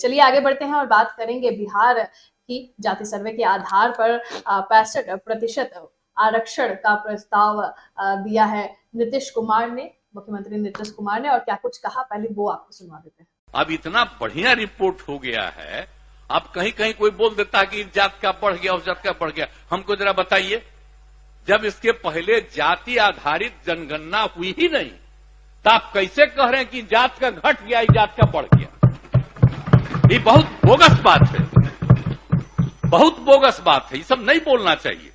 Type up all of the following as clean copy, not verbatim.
चलिए आगे बढ़ते हैं और बात करेंगे बिहार की। जाति सर्वे के आधार पर 65% आरक्षण का प्रस्ताव दिया है नीतीश कुमार ने, मुख्यमंत्री नीतीश कुमार ने, और क्या कुछ कहा पहले वो आपको सुनवा देते हैं। अब इतना बढ़िया रिपोर्ट हो गया है, अब कहीं कहीं कोई बोल देता है कि इस जात का बढ़ गया, उस जात का बढ़ गया। हमको जरा बताइए, जब इसके पहले जाति आधारित जनगणना हुई ही नहीं, तो आप कैसे कह रहे हैं कि जात का घट गया, इस जात का बढ़ गया? ये बहुत बोगस बात है, बहुत बोगस बात है। ये सब नहीं बोलना चाहिए।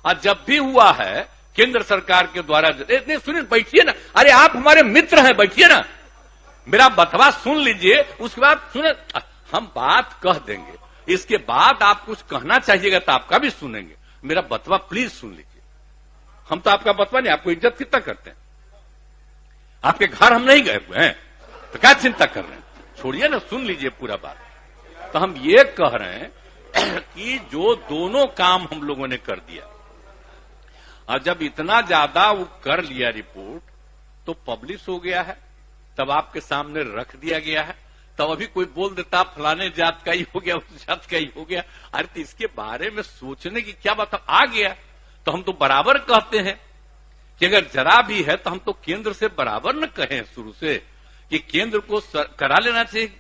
और जब भी हुआ है केंद्र सरकार के द्वारा, सुनिए, बैठिए ना, अरे आप हमारे मित्र हैं, बैठिए ना, मेरा बतवा सुन लीजिए, उसके बाद सुने, हम बात कह देंगे, इसके बाद आप कुछ कहना चाहिएगा तो आपका भी सुनेंगे। मेरा बतवा प्लीज सुन लीजिए। हम तो आपका बतवा नहीं, आपको इज्जत कितना करते हैं, आपके घर हम नहीं गए हुए हैं, तो क्या चिंता कर रहे हैं? छोड़िए ना, सुन लीजिए पूरा बात। तो हम ये कह रहे हैं कि जो दोनों काम हम लोगों ने कर दिया, और जब इतना ज्यादा वो कर लिया रिपोर्ट, तो पब्लिश हो गया है, तब आपके सामने रख दिया गया है। तब अभी कोई बोल देता फलाने जात का ही हो गया, उस जात का ही हो गया। अरे तो इसके बारे में सोचने की क्या बात? आ गया तो हम तो बराबर कहते हैं कि अगर जरा भी है तो हम तो केंद्र से बराबर न कहें शुरू से कि केंद्र को करा लेना चाहिए,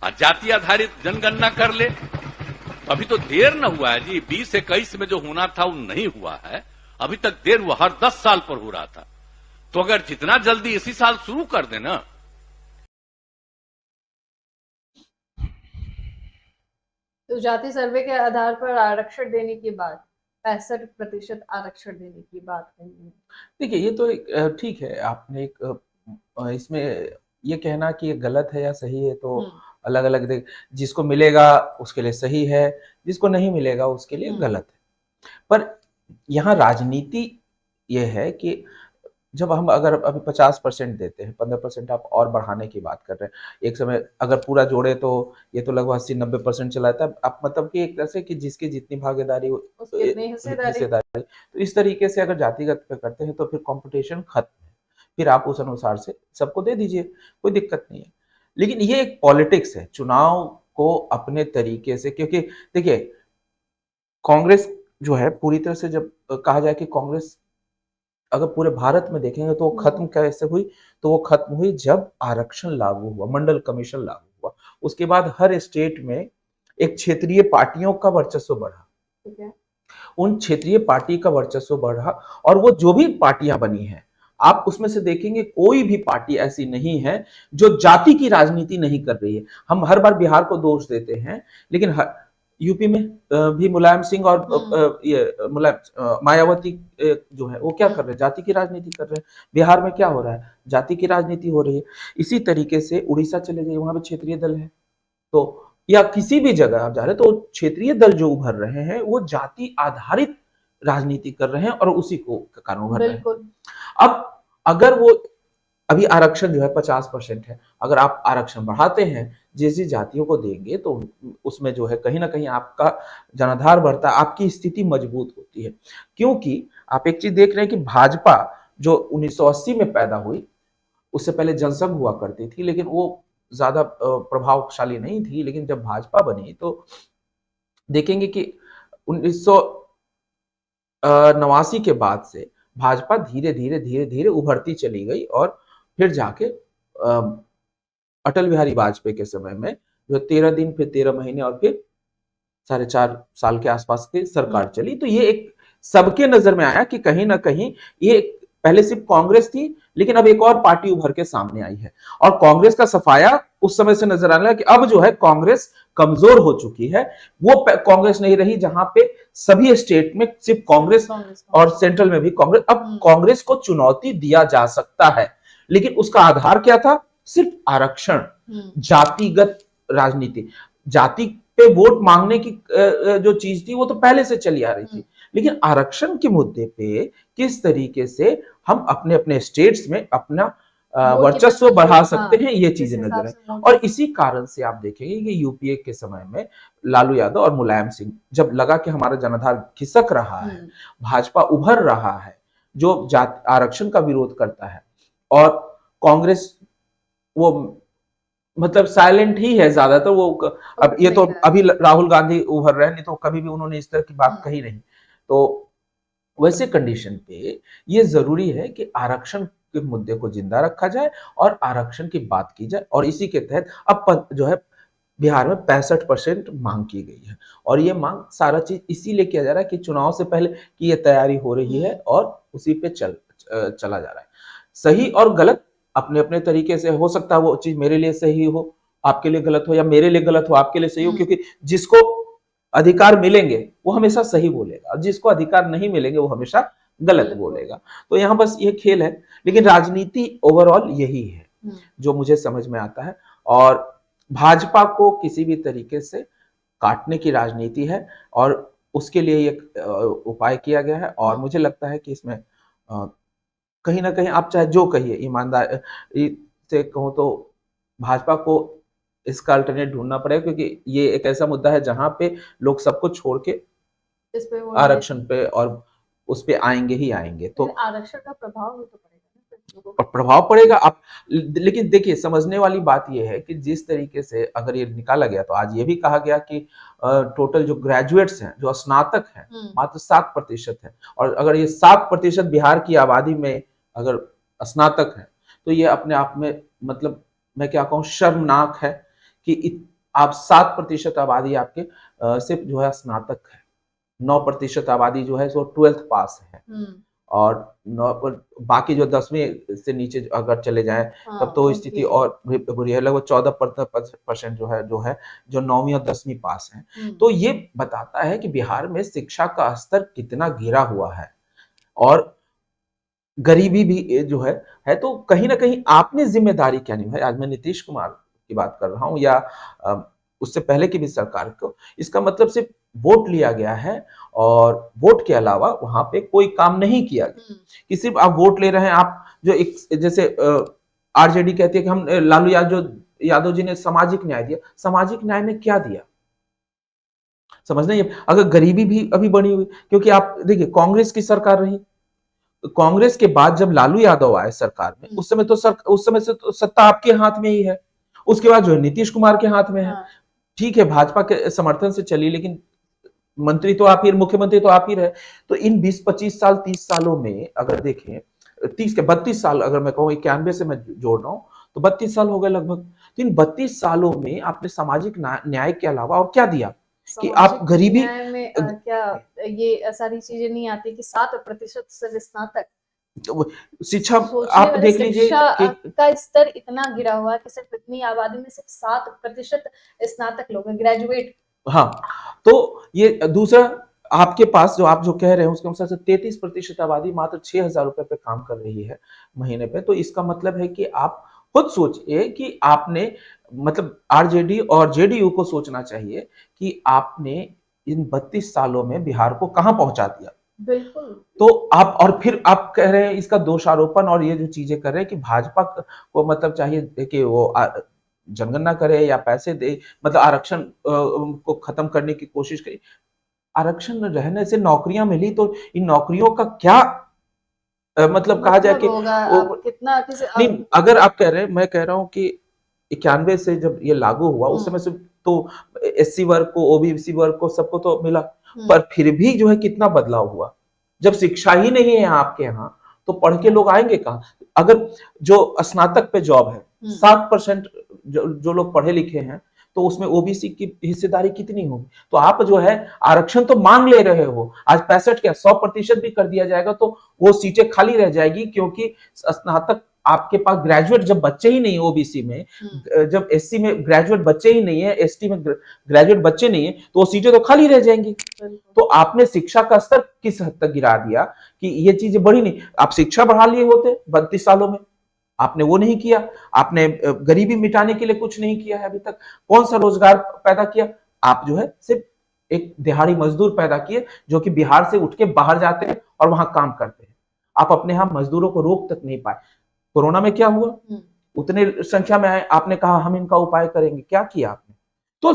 जाति आधारित जनगणना कर ले। तो अभी तो देर न हुआ है जी, 2021 में जो होना था वो नहीं हुआ है, अभी तक देर हुआ, हर 10 साल पर हो रहा था। तो अगर जितना जल्दी इसी साल शुरू कर देना। तो जाति सर्वे के आधार पर आरक्षण देने की बात, 65% आरक्षण देने की बात कही है। देखिए, ये तो ठीक है, आपने एक इसमें ये कहना कि ये गलत है या सही है तो अलग अलग देख, जिसको मिलेगा उसके लिए सही है, जिसको नहीं मिलेगा उसके लिए गलत है। पर यहाँ राजनीति ये है कि जब हम अगर अभी 50% देते हैं, 15% आप और बढ़ाने की बात कर रहे हैं, एक समय अगर पूरा जोड़े तो ये तो लगभग 80-90% चला जाता है। आप मतलब कि एक तरह से कि जिसकी जितनी भागीदारी हिस्सेदारी, तो इस तरीके से अगर जातिगत पे करते हैं तो फिर कंपटीशन खत्म है, फिर आप उस अनुसार से सबको दे दीजिए, कोई दिक्कत नहीं है। लेकिन ये एक पॉलिटिक्स है, चुनाव को अपने तरीके से, क्योंकि देखिए कांग्रेस जो है पूरी तरह से, जब कहा जाए कि कांग्रेस अगर पूरे भारत में देखेंगे तो वो खत्म कैसे हुई, तो वो खत्म हुई जब आरक्षण लागू हुआ, मंडल कमीशन लागू हुआ। उसके बाद हर स्टेट में एक क्षेत्रीय पार्टियों का वर्चस्व बढ़ा, उन क्षेत्रीय पार्टी का वर्चस्व बढ़ा, और वो जो भी पार्टियां बनी हैं, आप उसमें से देखेंगे कोई भी पार्टी ऐसी नहीं है जो जाति की राजनीति नहीं कर रही है। हम हर बार बिहार को दोष देते हैं, लेकिन यूपी में भी मुलायम सिंह और ये मायावती जो है वो क्या कर रहे हैं? जाति की राजनीति कर रहे हैं। बिहार में क्या हो रहा है? जाति की राजनीति हो रही है। इसी तरीके से उड़ीसा चले जाइए, वहां पे क्षेत्रीय दल है, तो या किसी भी जगह आप जा रहे हैं तो क्षेत्रीय दल जो उभर रहे हैं वो जाति आधारित राजनीति कर रहे हैं और उसी को कारण उभर रहे हैं। अब अगर वो अभी आरक्षण जो है 50% है, अगर आप आरक्षण बढ़ाते हैं, जिस जातियों को देंगे तो उसमें जो है कहीं ना कहीं आपका जनाधार बढ़ता है, आपकी स्थिति मजबूत होती है। क्योंकि आप एक चीज देख रहे हैं कि भाजपा जो 1980 में पैदा हुई, उससे पहले जनसंघ हुआ करती थी, लेकिन वो ज्यादा प्रभावशाली नहीं थी। लेकिन जब भाजपा बनी तो देखेंगे कि 1989 के बाद से भाजपा धीरे धीरे उभरती चली गई, और फिर जाके अटल बिहारी वाजपेयी के समय में जो 13 दिन, फिर 13 महीने, और फिर 4.5 साल के आसपास की सरकार चली। तो ये एक सबके नजर में आया कि कहीं ना कहीं ये पहले सिर्फ कांग्रेस थी, लेकिन अब एक और पार्टी उभर के सामने आई है, और कांग्रेस का सफाया उस समय से नजर आने लगा कि अब जो है कांग्रेस कमजोर हो चुकी है। वो कांग्रेस नहीं रही जहां पे सभी स्टेट में सिर्फ कांग्रेस और सेंट्रल में भी कांग्रेस। अब कांग्रेस को चुनौती दिया जा सकता है, लेकिन उसका आधार क्या था? सिर्फ आरक्षण, जातिगत राजनीति, जाति पे वोट मांगने की जो चीज थी वो तो पहले से चली आ रही थी। लेकिन आरक्षण के मुद्दे पे किस तरीके से हम अपने अपने स्टेट्स में अपना वर्चस्व बढ़ा सकते हैं, ये चीजें नजर है। और इसी कारण से आप देखेंगे कि यूपीए के समय में लालू यादव और मुलायम सिंह, जब लगा कि हमारा जनाधार खिसक रहा है, भाजपा उभर रहा है जो आरक्षण का विरोध करता है, और कांग्रेस वो मतलब साइलेंट ही है ज्यादातर वो। अब ये तो अभी राहुल गांधी उभर रहे हैं, नहीं तो कभी भी उन्होंने इस तरह की बात कही नहीं। तो वैसे कंडीशन पे ये जरूरी है कि आरक्षण के मुद्दे को जिंदा रखा जाए और आरक्षण की बात की जाए, और इसी के तहत अब जो है बिहार में 65% मांग की गई है, और ये मांग सारा चीज इसीलिए किया जा रहा है कि चुनाव से पहले की ये तैयारी हो रही है और उसी पे चला जा रहा है। सही और गलत अपने अपने तरीके से हो सकता है, वो चीज मेरे लिए सही हो, आपके लिए गलत हो, या मेरे लिए गलत हो, आपके लिए सही हो, क्योंकि जिसको अधिकार मिलेंगे वो हमेशा सही बोलेगा, और जिसको अधिकार नहीं मिलेंगे वो हमेशा गलत बोलेगा। तो यहाँ बस ये खेल है, लेकिन राजनीति ओवरऑल यही है जो मुझे समझ में आता है। और भाजपा को किसी भी तरीके से काटने की राजनीति है, और उसके लिए ये उपाय किया गया है। और मुझे लगता है कि इसमें कहीं ना कहीं आप चाहे जो कहिए, ईमानदार से कहूं तो भाजपा को इसका अल्टरनेट ढूंढना पड़ेगा, क्योंकि ये एक ऐसा मुद्दा है जहां पे लोग सबको छोड़ के इस पे आरक्षण पे और उस पे आएंगे ही आएंगे। तो आरक्षण का प्रभाव भी तो पड़ेगा ना, और प्रभाव पड़ेगा। आप लेकिन देखिए, समझने वाली बात यह है कि जिस तरीके से अगर ये निकाला गया, तो आज ये भी कहा गया कि टोटल जो ग्रेजुएट्स हैं, जो स्नातक हैं, मात्र 7% है। और अगर ये 7% बिहार की आबादी में अगर स्नातक है, तो ये अपने आप में मतलब मैं क्या कहूँ, शर्मनाक है कि आप 7% आबादी आपके सिर्फ जो है स्नातक है, 9% आबादी जो है सो 12th पास है, और बाकी जो 10वीं से नीचे अगर चले जाएं तब तो स्थिति और बुरी है। लगभग 14% जो 9वीं और 10वीं पास हैं। तो ये बताता है कि बिहार में शिक्षा का स्तर कितना गिरा हुआ है, और गरीबी भी जो है। तो कहीं ना कहीं आपने जिम्मेदारी क्या निभाई। आज मैं नीतीश कुमार की बात कर रहा हूं, या उससे पहले की भी सरकार को, इसका मतलब सिर्फ वोट लिया गया है और वोट के अलावा वहां पे कोई काम नहीं किया गया कि सिर्फ आप वोट ले रहे हैं। आप जो एक जैसे आरजेडी कहती है कि हम लालू यादव जी ने सामाजिक न्याय दिया। सामाजिक न्याय में क्या दिया समझना ही। अगर गरीबी भी अभी बढ़ी हुई, क्योंकि आप देखिए कांग्रेस की सरकार रही, कांग्रेस के बाद जब लालू यादव आए सरकार में, उस समय से तो सत्ता आपके हाथ में ही है। उसके बाद जो है नीतीश कुमार के हाथ में है। ठीक है, भाजपा के समर्थन से चली, लेकिन मंत्री तो आप ही, मुख्यमंत्री तो आप ही रहे। तो इन 20-25 साल 30 सालों में अगर देखें, 30 के 32 साल अगर मैं कहूँ, 91 से मैं जोड़ रहा हूं, तो 32 साल हो गए लगभग। तो इन 32 सालों में आपने सामाजिक न्याय के अलावा और क्या दिया कि आप गरीबी में क्या ये सारी चीजें नहीं आती कि 7% से स्नातक शिक्षा आप देख लीजिए का स्तर इतना गिरा हुआ है कि सिर्फ इतनी आबादी में सिर्फ 7% स्नातक लोग ग्रेजुएट। हाँ, तो ये दूसरा आपके पास जो आप जो कह रहे हैं उसके अनुसार से 33% आबादी मात्र 6,000 रुपए पे काम कर रही है महीने पे। तो इसका मतलब है कि आप खुद सोचिए कि आपने मतलब आरजेडी और जेडीयू को सोचना चाहिए कि आपने इन 32 सालों में बिहार को कहां पहुंचा दिया। बिल्कुल। तो आप और फिर आप कह रहे हैं इसका दोषारोपण और ये जो चीजें कर रहे हैं कि भाजपा को मतलब चाहिए कि वो जनगणना करे या पैसे दे, मतलब आरक्षण को खत्म करने की कोशिश करे। आरक्षण रहने से नौकरियां मिली, तो इन नौकरियों का क्या मतलब कहा जाए कि कितना नहीं। अगर आप कह रहे हैं, मैं कह रहा हूं कि 91 से जब ये लागू हुआ उस समय से तो एससी वर्ग को, ओबीसी वर्ग को, सबको तो मिला, पर फिर भी जो है कितना बदलाव हुआ। जब शिक्षा ही नहीं है आपके यहाँ तो पढ़ के लोग आएंगे कहाँ। अगर जो स्नातक पे जॉब है, 7% जो लोग पढ़े लिखे हैं, तो उसमें ओबीसी की हिस्सेदारी कितनी होगी। तो आप जो है आरक्षण तो मांग ले रहे हो, आज 65 क्या 100% भी कर दिया जाएगा तो वो सीटें खाली रह जाएगी, क्योंकि स्नातक आपके पास ग्रेजुएट जब बच्चे ही नहीं, ओबीसी में जब एससी में ग्रेजुएट बच्चे ही नहीं है, एसटी में ग्रेजुएट बच्चे नहीं है, तो वो सीटें तो खाली रह जाएंगी। तो आपने शिक्षा का स्तर किस हद तक गिरा दिया कि ये चीजें बढ़ी नहीं। आप शिक्षा बढ़ा लिए होते 32 सालों में, आपने वो नहीं किया। आपने गरीबी मिटाने के लिए कुछ नहीं किया है अभी तक। कौन सा रोजगार पैदा किया? आप जो है सिर्फ एक दिहाड़ी मजदूर पैदा किए, जो कि बिहार से उठ के बाहर जाते हैं और वहां काम करते हैं। आप अपने यहां मजदूरों को रोक तक नहीं पाए। कोरोना में क्या हुआ, उतने संख्या में आए, आपने कहा हम इनका उपाय करेंगे, क्या किया आपने? तो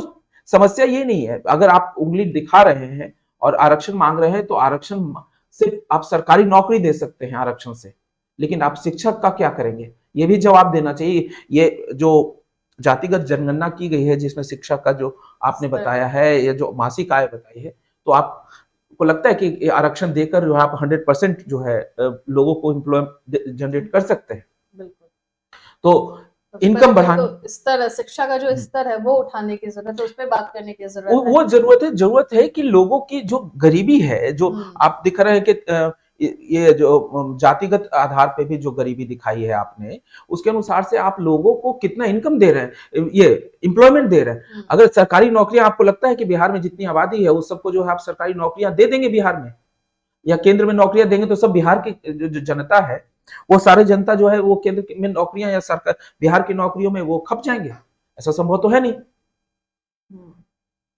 समस्या ये नहीं है। अगर आप उंगली दिखा रहे हैं और आरक्षण मांग रहे हैं, तो आरक्षण सिर्फ आप सरकारी नौकरी दे सकते हैं आरक्षण से, लेकिन आप शिक्षक का क्या करेंगे, ये भी जवाब देना चाहिए। ये जो जातिगत जनगणना की गई है जिसमें शिक्षा का जो आपने बताया है या जो मासिक आय बताई है, तो आपको लगता है कि आरक्षण देकर जो है आप 100% जो है लोगों को एम्प्लॉय जनरेट कर सकते हैं? बिल्कुल। तो इनकम बढ़ाने, तो स्तर, शिक्षा का जो स्तर है वो उठाने की जरूरत है, उस पर बात करने की जरूरत है। वो जरूरत है कि लोगों की जो गरीबी है, जो आप दिख रहे हैं कि ये जो जातिगत आधार पे भी जो गरीबी दिखाई है आपने, उसके अनुसार से आप लोगों को कितना इनकम दे रहे हैं, ये एम्प्लॉयमेंट दे रहे हैं। अगर सरकारी नौकरियां, आपको लगता है कि बिहार में जितनी आबादी है उस सबको जो है आप सरकारी नौकरियां दे देंगे बिहार में, या केंद्र में नौकरियां देंगे तो सब बिहार की जो जनता है, वो सारी जनता जो है वो केंद्र में नौकरियां या सरकार बिहार की नौकरियों में वो खप जाएंगे? ऐसा संभव तो है नहीं।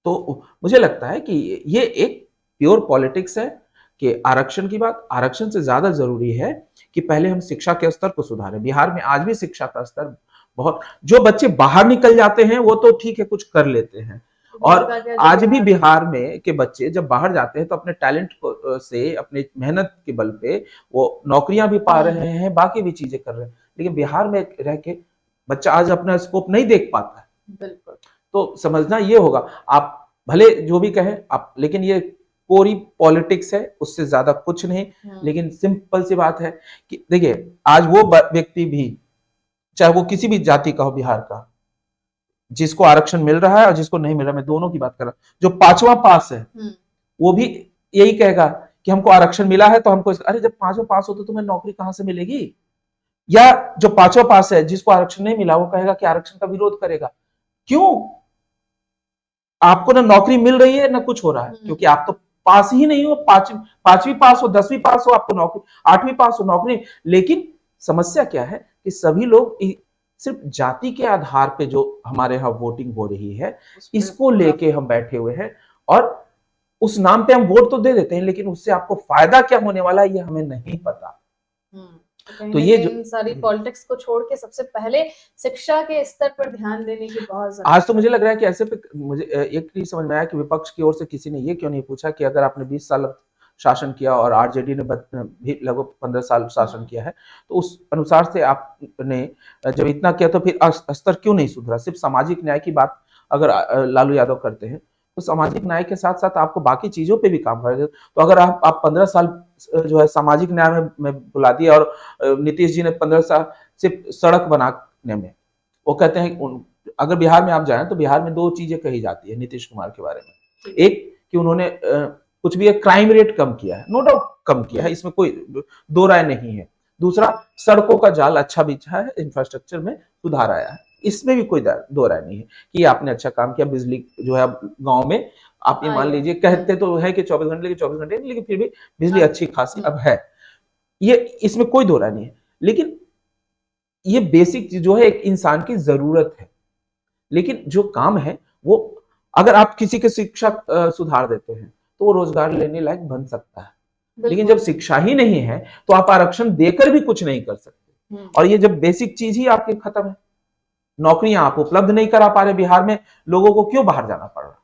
तो मुझे लगता है कि ये एक प्योर पॉलिटिक्स है कि आरक्षण की बात, आरक्षण से ज्यादा जरूरी है कि पहले हम शिक्षा के स्तर को सुधारें। बिहार में आज भी शिक्षा का स्तर बहुत, जो बच्चे बाहर निकल जाते हैं वो तो ठीक है, कुछ कर लेते हैं, और आज भी बिहार में के बच्चे जब बाहर जाते हैं तो अपने टैलेंट से, अपने मेहनत के बल पे वो नौकरियां भी पा रहे हैं, बाकी भी चीजें कर रहे हैं, लेकिन बिहार में रह के बच्चा आज अपना स्कोप नहीं देख पाता है। बिल्कुल। तो समझना ये होगा, आप भले जो भी कहें आप, लेकिन ये पूरी पॉलिटिक्स है, उससे ज्यादा कुछ नहीं। लेकिन सिंपल सी बात है कि देखिए, आज वो व्यक्ति भी, चाहे वो किसी भी जाति का हो बिहार का, जिसको आरक्षण मिल रहा है और जिसको नहीं मिल रहा, मैं दोनों की बात कर रहा हूं, जो 5वां पास है वो भी यही कहेगा कि हमको आरक्षण मिला है तो हमको, अरे जब 5वां पास हो तो तुम्हें नौकरी कहां से मिलेगी? या जो 5वां पास है जिसको आरक्षण नहीं मिला, वो कहेगा कि आरक्षण का विरोध करेगा। क्यों? आपको ना नौकरी मिल रही है ना कुछ हो रहा है, क्योंकि आप तो पास ही नहीं हो, पांचवी पास हो, 10वीं पास हो, आपको नौकरी, 8वीं पास हो, नौकरी। लेकिन समस्या क्या है कि सभी लोग सिर्फ जाति के आधार पे जो हमारे यहाँ वोटिंग हो रही है, इसको लेके हम बैठे हुए हैं, और उस नाम पे हम वोट तो दे देते हैं, लेकिन उससे आपको फायदा क्या होने वाला है ये हमें नहीं पता। तो ये जो सारी पॉलिटिक्स को छोड़ के सबसे पहले शिक्षा के स्तर पर ध्यान देने की बहुत जरूरत। आज तो मुझे लग रहा है कि ऐसे पे मुझे एक नहीं समझ में आया कि विपक्ष की ओर से किसी ने ये क्यों नहीं पूछा कि अगर आपने 20 साल शासन किया और आरजेडी ने भी लगभग 15 साल शासन किया है, तो उस अनुसार से आपने जब इतना किया तो फिर स्तर क्यों नहीं सुधरा? सिर्फ सामाजिक न्याय की बात अगर लालू यादव करते हैं तो सामाजिक न्याय के साथ साथ आपको बाकी चीजों पे भी काम करेंगे। तो अगर आप 15 साल जो है सामाजिक न्याय में बुला दिया, और नीतीश जी ने 15 साल सिर्फ सड़क बनाने में, वो कहते हैं, अगर बिहार में आप जाएं तो बिहार में 2 चीजें कही जाती है नीतीश कुमार के बारे में। एक कि उन्होंने कुछ भी क्राइम रेट कम किया है, नो डाउट कम किया है, इसमें कोई दो राय नहीं है। दूसरा, सड़कों का जाल अच्छा बिछा है, इंफ्रास्ट्रक्चर में सुधार आया है, इसमें भी कोई दो राय नहीं है कि आपने अच्छा काम किया। बिजली जो है गांव में, आप ये मान लीजिए, कहते तो है कि 24 घंटे, लेकिन 24 घंटे, लेकिन फिर भी बिजली अच्छी खासी अब है, ये इसमें कोई दो राय नहीं है। लेकिन ये बेसिक जो है एक इंसान की जरूरत है, लेकिन जो काम है वो, अगर आप किसी की शिक्षा सुधार देते हैं तो वो रोजगार लेने लायक बन सकता है, लेकिन जब शिक्षा ही नहीं है तो आप आरक्षण देकर भी कुछ नहीं कर सकते। और ये जब बेसिक चीज ही आपकी खत्म है, नौकरियां आप उपलब्ध नहीं करा पा रहे, बिहार में लोगों को क्यों बाहर जाना पड़ रहा?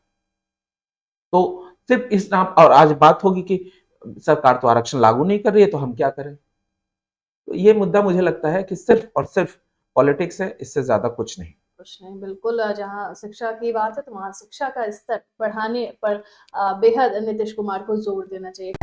तो सिर्फ इस नाम, और आज बात होगी कि सरकार तो आरक्षण लागू नहीं कर रही है तो हम क्या करें? तो ये मुद्दा मुझे लगता है कि सिर्फ और सिर्फ पॉलिटिक्स है, इससे ज्यादा कुछ नहीं। बिल्कुल, जहां शिक्षा की बात है तो वहां शिक्षा का स्तर बढ़ाने पर बेहद नीतीश कुमार को जोर देना चाहिए।